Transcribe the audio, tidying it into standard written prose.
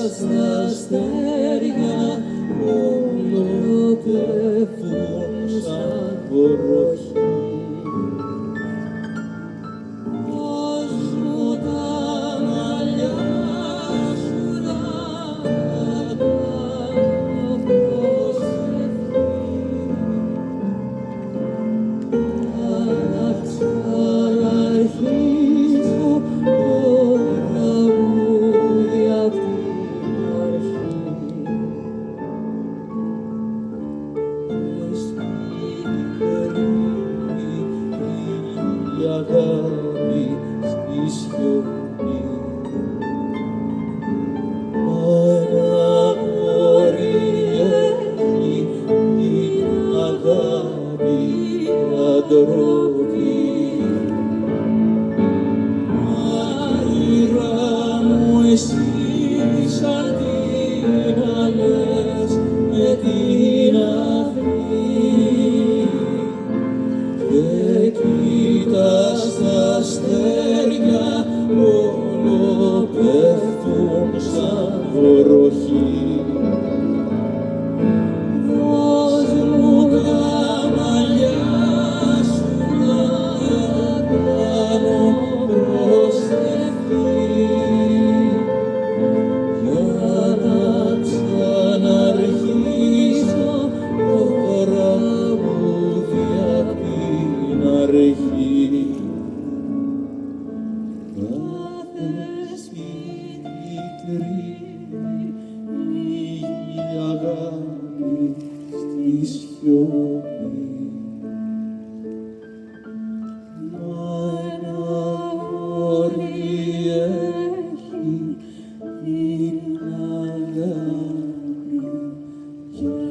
στα αστέρια όλο πέφτουν σαν βροχή. Πώς μου τα μαλλιά σου να κάνω προσευχή, να ξαναρχίσω το τραγούδι απ' την αρχή. Μες στην περίπη η αγάπη στη σιωπή, μα ένα αγόρι έχει την αγάπη αντροπή. Μαγείρα μου εσύ σαν την αλές με την αυγή, και κοίτας τα αστέρια όλο πέφτουν σαν βροχή. Δώσ' μου τα μαλλιά σου να κάνω προσευχή, για να ξαναρχίσω το τραγούδι απ' την αρχή. Κάθε σπίτι κρύβει η αγάπη στη σιωπή, μα ένα αγόρι έχει την αγάπη για